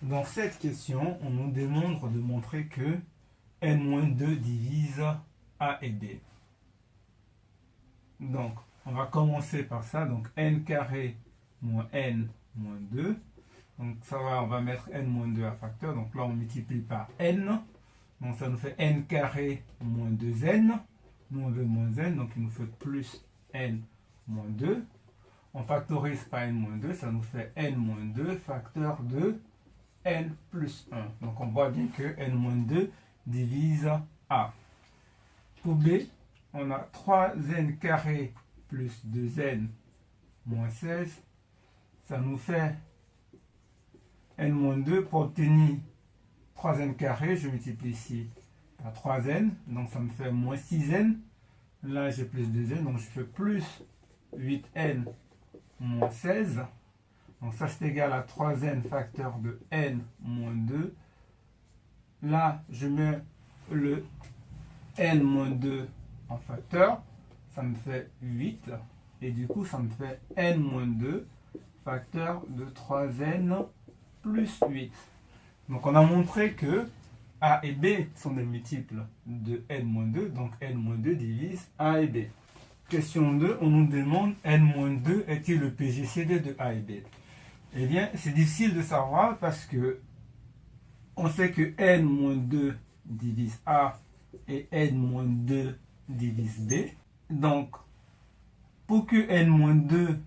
Dans cette question, on nous demande de montrer que n-2 divise a et b. Donc, on va commencer par ça. Donc, n carré moins n moins 2. Donc, ça va, on va mettre n moins 2 à facteur. Donc là, on multiplie par n. Donc, ça nous fait n carré moins 2n. Nous, on veut moins n. Donc, il nous fait plus n moins 2. On factorise par n moins 2. Ça nous fait n moins 2 facteur de n plus 1. Donc, on voit bien que n moins 2 divise a. Pour b, on a 3n carré plus 2n moins 16. Ça nous fait n moins 2. Pour obtenir 3n carré, je multiplie ici par 3n. Donc ça me fait moins 6n. Là, j'ai plus 2n. Donc je fais plus 8n moins 16. Donc ça, c'est égal à 3n facteur de n moins 2. Là, je mets le n moins 2 en facteur. Ça me fait 8. Et du coup, ça me fait n moins 2 facteur de 3n plus 8. Donc, on a montré que a et b sont des multiples de n moins 2. Donc, n moins 2 divise a et b. Question 2, on nous demande n moins 2 est-il le PGCD de a et b? Eh bien, c'est difficile de savoir parce que on sait que n moins 2 divise a et n moins 2 divise b. Donc, pour que n moins 2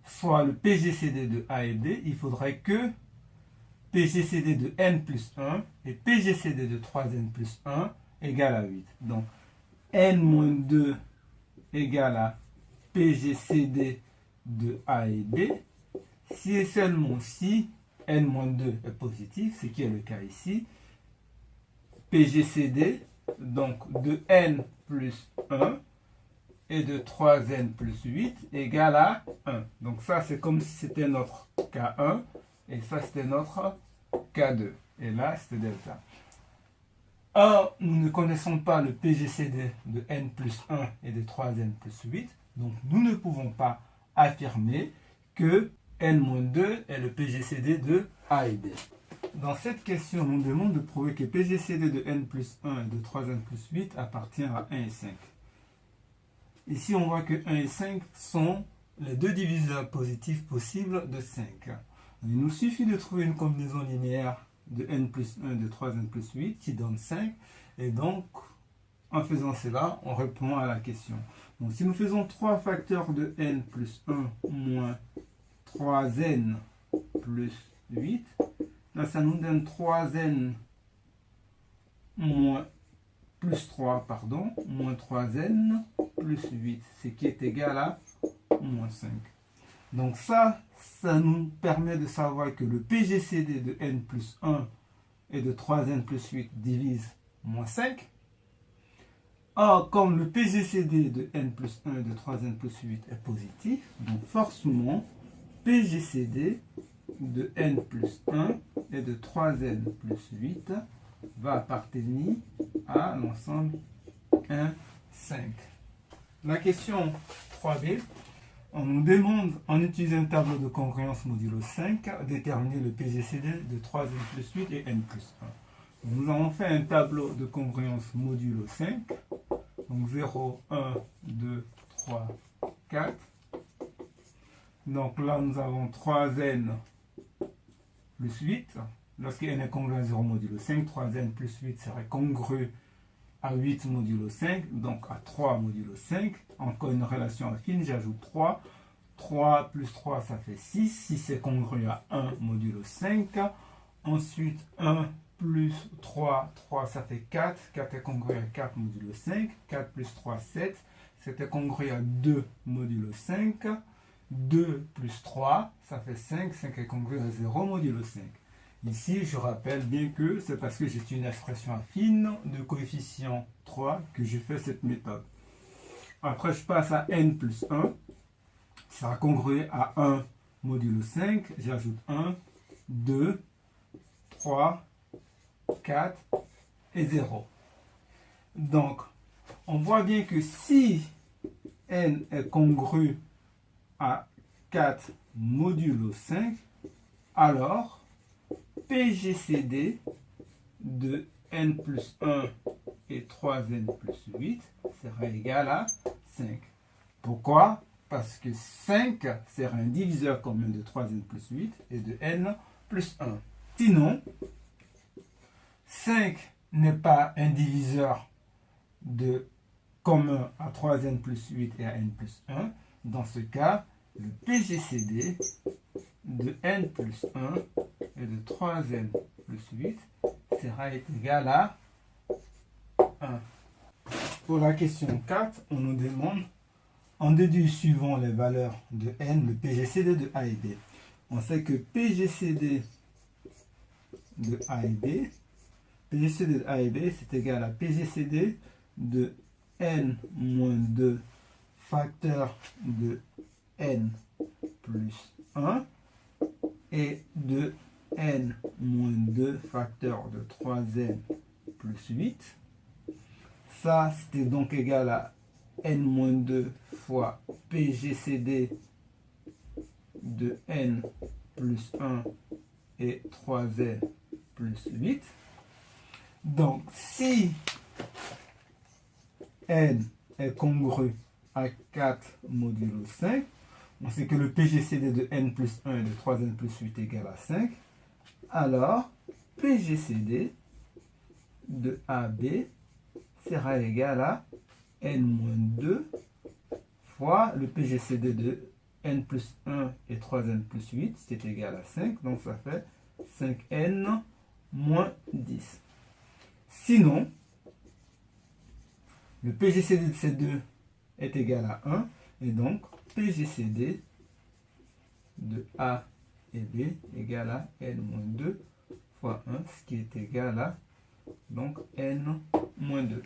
soit le PGCD de a et b, il faudrait que PGCD de n plus 1 et PGCD de 3n plus 1 égale à 8. Donc, n moins 2 égale à PGCD de a et b, si et seulement si n moins 2 est positif, ce qui est le cas ici, PGCD donc de n plus 1 et de 3n plus 8 égale à 1. Donc ça, c'est comme si c'était notre K1 et ça, c'était notre K2. Et là, c'était delta. Or, nous ne connaissons pas le PGCD de n plus 1 et de 3n plus 8. Donc, nous ne pouvons pas affirmer que n-2 est le PGCD de a et b. Dans cette question, on nous demande de prouver que PGCD de n plus 1 et de 3n plus 8 appartient à 1 et 5. Ici, on voit que 1 et 5 sont les deux diviseurs positifs possibles de 5. Il nous suffit de trouver une combinaison linéaire de n plus 1 et de 3n plus 8 qui donne 5. Et donc, en faisant cela, on répond à la question. Donc, si nous faisons 3 facteurs de n plus 1 moins 3n plus 8, là, ça nous donne 3n moins plus 3, pardon, moins 3n plus 8, ce qui est égal à moins 5. Donc ça nous permet de savoir que le PGCD de n plus 1 et de 3n plus 8 divise moins 5. Or, comme le PGCD de n plus 1 et de 3n plus 8 est positif, donc forcément, PGCD de n plus 1 et de 3n plus 8 va appartenir à l'ensemble 1, 5. La question 3b, on nous demande, en utilisant un tableau de congruence modulo 5, déterminer le PGCD de 3n plus 8 et n plus 1. Nous avons fait un tableau de congruence modulo 5. Donc 0, 1, 2, 3, 4. Donc là, nous avons 3n plus 8. Lorsque n est congru à 0 modulo 5, 3n plus 8 serait congru à 8 modulo 5, donc à 3 modulo 5. Encore une relation affine, j'ajoute 3. 3 plus 3, ça fait 6. 6 est congru à 1 modulo 5. Ensuite, 1 plus 3, 3 ça fait 4. 4 est congru à 4 modulo 5. 4 plus 3, 7. C'était congru à 2 modulo 5. 2 plus 3, ça fait 5. 5 est congru à 0 modulo 5. Ici, je rappelle bien que c'est parce que j'ai une expression affine de coefficient 3 que je fais cette méthode. Après, je passe à n plus 1. Ça sera congrué à 1 modulo 5. J'ajoute 1, 2, 3, 4 et 0. Donc, on voit bien que si n est congru à 4 modulo 5, alors PGCD de n plus 1 et 3n plus 8 sera égal à 5. Pourquoi? Parce que 5 sera un diviseur commun de 3n plus 8 et de n plus 1. Sinon, 5 n'est pas un diviseur de commun à 3n plus 8 et à n plus 1. Dans ce cas, le PGCD de n plus 1 et de 3n plus 8 sera égal à 1. Pour la question 4, on nous demande en déduit suivant les valeurs de n le PGCD de A et B. On sait que PGCD de A et B, PGCD de A et B, c'est égal à PGCD de n-2 facteur de n plus 1 et de n-2 facteur de 3n plus 8. Ça, c'était donc égal à n-2 fois PGCD de n plus 1 et 3n plus 8. Donc, si n est congru à 4 modulo 5, on sait que le PGCD de n plus 1 et de 3n plus 8 est égal à 5. Alors, PGCD de AB sera égal à n-2 fois le PGCD de n plus 1 et 3n plus 8, c'est égal à 5. Donc, ça fait 5n moins 10. Sinon, le PGCD de ces deux est égal à 1. Et donc, PGCD de A et B égale à n-2 fois 1, ce qui est égal à donc n-2.